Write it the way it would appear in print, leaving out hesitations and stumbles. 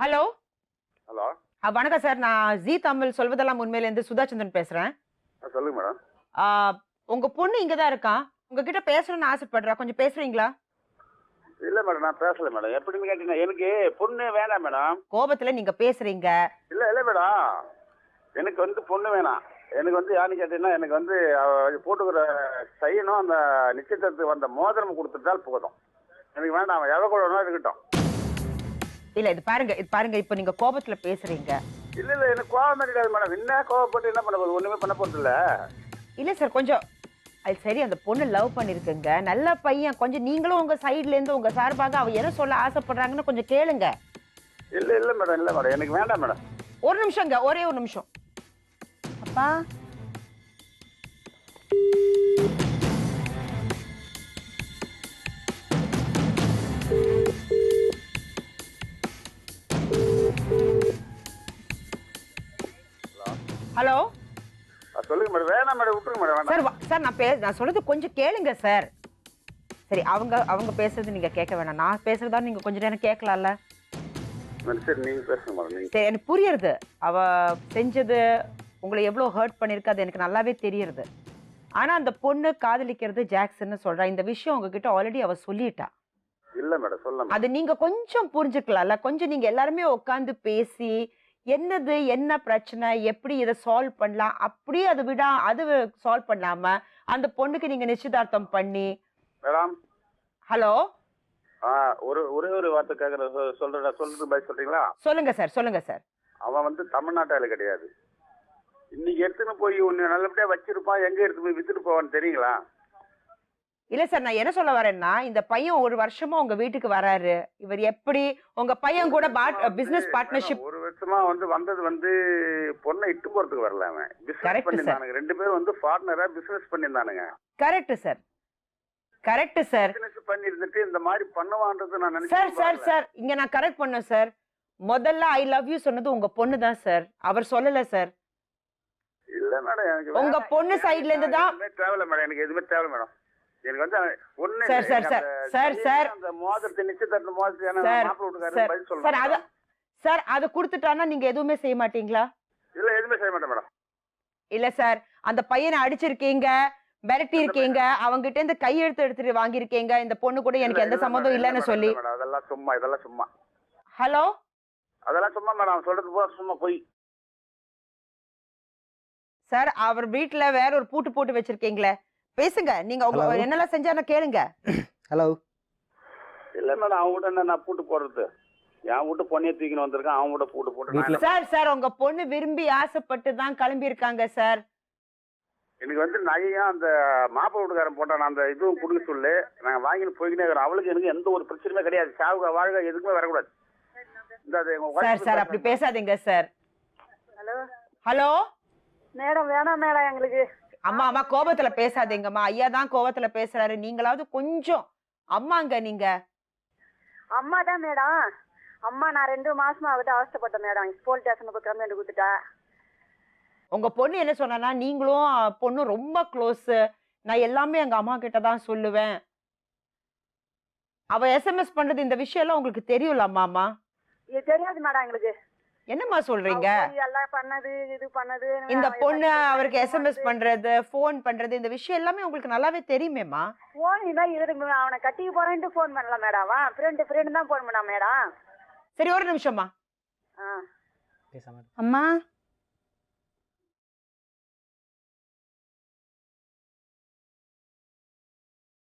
Hello. Hello. வணக்கம் sir. நான் ஜீ தமிழ் சொல்வதெல்லாம் உண்மையிலேருந்து சுதாச்சந்திரன் பேசுறேன். சொல்லுங்க மேடம். ஆ, உங்க பொண்ணு இங்க தான் இருக்கா. உங்ககிட்ட பேசணும்னு ஆசைப்படுறா. கொஞ்சம் பேசுறீங்களா? இல்ல மேடம், நான் பேசல மேடம். எப்படின்னு கேட்டீங்கன்னா எனக்கு பொண்ணு வேணாம் மேடம். கோபத்துல நீங்க பேசுறீங்க. இல்ல இல்ல மேடம், எனக்கு வந்து பொண்ணு வேணாம். எனக்கு வந்து யாருன்னு கேட்டீங்கன்னா, எனக்கு வந்து போட்டுக்கிற செய்யணும், அந்த நிச்சயத்துக்கு வந்த மோதிரம் கொடுத்துட்டால் போதும். எனக்கு வேண்டாம், அவன் எவ்வளோ கூட வேணா இருக்கட்டும். இல்ல இது பாருங்க, இது பாருங்க, இப்ப நீங்க கோபத்துல பேசுறீங்க. இல்ல இல்ல, எனக்கு கோபம் கிடையாது மேடம். என்ன கோவப்பட்டு என்ன பண்ண போகுது? ஒண்ணுமே பண்ண போறது இல்ல. இல்ல சார், கொஞ்சம் அது சரி. அந்த பொண்ணு லவ் பண்ணிருக்குங்க, நல்ல பையன். கொஞ்சம் நீங்களும் உங்க சைடுல இருந்து உங்க சார்பாக அவ என்ன சொல்ல ஆசைப்படுறாங்கன்னு கொஞ்சம் கேளுங்க. இல்ல இல்ல மேடம், இல்ல மேடம், எனக்கு வேண்டாம் மேடம். ஒரு நிமிஷங்க, ஒரே ஒரு நிமிஷம். அப்பா, ஹலோ. சொல்லுங்க மேடம். வேணாம் மேடம், விட்டுருங்க மேடம். வேணாம் சார் சார், நான் சொல்றது கொஞ்சம் கேளுங்க சார். சரி, அவங்க பேசுறது நீங்க கேட்க வேணாம். நான் பேசுறதா நீங்க கொஞ்ச நேரம் கேட்கலாம்ல. சரி, நீங்க பேசுங்க மேடம். நீங்க சரி, எனக்கு புரியுறது. அவ செஞ்சது உங்களை எவ்வளவு ஹர்ட் பண்ணிருக்கு, அது எனக்கு நல்லாவே தெரியுது. ஆனா அந்த பொண்ணு காதலிக்கிறது ஜாக்சன்னு சொல்றா. இந்த விஷயம் உங்ககிட்ட ஆல்ரெடி அவ சொல்லிட்டா. இல்ல மேடம், சொல்ல அது நீங்க கொஞ்சம் புரிஞ்சுக்கலாம்ல. கொஞ்சம் நீங்க எல்லாருமே உட்காந்து பேசி என்னது என்ன பிரச்சனை, எப்படி இதை சால்வ் பண்ணலாம், அப்படியே அது சால்வ் பண்ணாம அந்த பொண்ணுக்கு நீங்க நிச்சயதார்த்தம் பண்ணி. மேடம். ஹலோ. ஒரே ஒரு வார்த்தை கேட்கற சொல்றது பதில் சொல்றீங்களா? சொல்லுங்க சார், சொல்லுங்க சார். அவன் வந்து தமிழ்நாட்டால கிடையாது. இன்னைக்கு எடுத்துன்னு போய் ஒன்னு நல்லபடியா வச்சிருப்பான், எங்க எடுத்து போய் வித்துட்டு போவான்னு தெரியுங்களா? இல்ல சார், நான் என்ன சொல்ல வரேன்னா, இந்த பையன் ஒரு வருஷமா உங்க வீட்டுக்கு வராரு. இவர் எப்படி உங்க பையன் கூட பிசினஸ் பார்ட்னர்ஷிப்? ஒரு வருஷமா வந்தது வந்து பொண்ணை இட்டு போறதுக்கு வரல. அவன் பிசினஸ் Correct, sir. பண்ணிருந்தானுங்க. ரெண்டு பேரும் வந்து பார்ட்னரா பிசினஸ் பண்ணிருந்தானுங்க. Correct sir, correct sir. Business பண்ணி இருந்துட்டு இந்த மாதிரி பண்ணுவான்றது நான் சார் சார் நினைச்சேன். சார், இங்க நான் கரெக்ட் பண்ணேன் சார். முதல்ல ஐ லவ் யூ சொன்னது உங்க பொண்ணு தான் சார், அவர் சொல்லல சார். இல்ல மேடம், எனக்கு உங்க பொண்ணு சைடுல இருந்து தான். தேவையில்ல மேடம், எனக்கு எதுவுமே தேவையில்ல மேடம். எனக்கு வந்து ஒண்ணு sir sir sir sir sir அந்த மோதிரத்தை நிச்சயதார்த்த மோதிரத்தை சார் மாப்பிள்ளை வீட்டுக்காரர் சார் பதில் சார் சொல்லணும். சார் அதை கொடுத்துட்டானா நீங்க எதுவுமே செய்ய மாட்டீங்களா? இல்ல, எதுவுமே செய்ய மாட்டேன் மேடம். இல்ல சார், அந்த பையனை அடிச்சிருக்கீங்க, மிரட்டி இருக்கீங்க, அவங்கிட்ட இருந்து கையெழுத்து எடுத்துட்டு வாங்கியிருக்கீங்க, இந்த பொண்ணு கூட எனக்கு எந்த சம்மந்தம் இல்லைன்னு சொல்லி. அதெல்லாம் சும்மா, இதெல்லாம் சும்மா. ஹலோ. அதெல்லாம் சும்மா மேடம், அவன் சொல்றது போல சும்மா போய். சார், அவர் வீட்டுல வேற ஒரு பூட்டு போட்டு வச்சிருக்கீங்களே, பேசுங்க. நீங்க Hello. என்னெல்லாம் செஞ்சானு கேளுங்க. ஹலோ. இல்ல மேடம், அவன் கூட என்ன நான் பூட்டு போடுறது? என் வீட்டு பொண்ணையை தூக்கின்னு வந்திருக்கான், அவன் கூட பூட்டு போட்டு நான் வீட்டுல- என்ன- சார் சார், உங்க பொண்ணு விரும்பி ஆசைப்பட்டு தான் கிளம்பி இருக்காங்க சார். எனக்கு வந்து நகையும் அந்த மாப்பிள்ளை வீட்டுக்காரன் போட்டான் அந்த இதுவும் கொடுக்க சொல்லு, நாங்க வாங்கிட்டு போய்க்கினே இருக்கிறோம். அவளுக்கு எனக்கு எந்த ஒரு பிரச்சனையுமே கிடையாது. சாவுக வாழ்க எதுக்குமே வரக்கூடாது. இந்த அது எங்க wife சார் சார், அப்படி பேசாதீங்க சார். Hello hello. மேடம், வேணாம் மேடம் எங்களுக்கு. அம்மா அம்மா, கோபத்துல பேசாதீங்கம்மா. ஐயா தான் கோபத்துல பேசுறாரு. நீங்களாவது கொஞ்சம் அம்மாங்க நீங்க. அம்மா தான் மேடம். அம்மா, நான் 2 மாசமா அவகிட்ட அவஸ்தைப்பட்டேன் மேடம். போலீஸ் ஸ்டேஷனுக்கு போய் கம்ப்ளைண்ட் கொடுத்துட்டா. உங்க பொண்ணு என்ன சொன்னா, நீங்களும் பொண்ணும் ரொம்ப க்ளோஸ், நான் எல்லாமே எங்க அம்மா கிட்ட தான் சொல்லுவேன். அவ எஸ்எம்எஸ் பண்றது இந்த விஷயம் எல்லாம் உங்களுக்கு தெரியும்லாமா அம்மா? இது தெரியாது மேடம் எங்களுக்கு. என்னம்மா சொல்றீங்க? அவ போய் எல்லாம் பண்ணது, இது பண்ணது. இந்த பொண்ணு அவருக்கு எஸ்எம்எஸ் பண்றது, போன் பண்றது, இந்த விஷயம் எல்லாமே உங்களுக்கு நல்லாவே தெரியுமேம்மா. போன் தான் இருக்கு. அவனை கட்டிக்கு போறேன்ட்டு போன் பண்ணல மேடம். ஃப்ரெண்டு தான் போன் பண்ணா மேடம். சரி, ஒரு நிமிஷம்மா. ஆ. பேசாம அம்மா,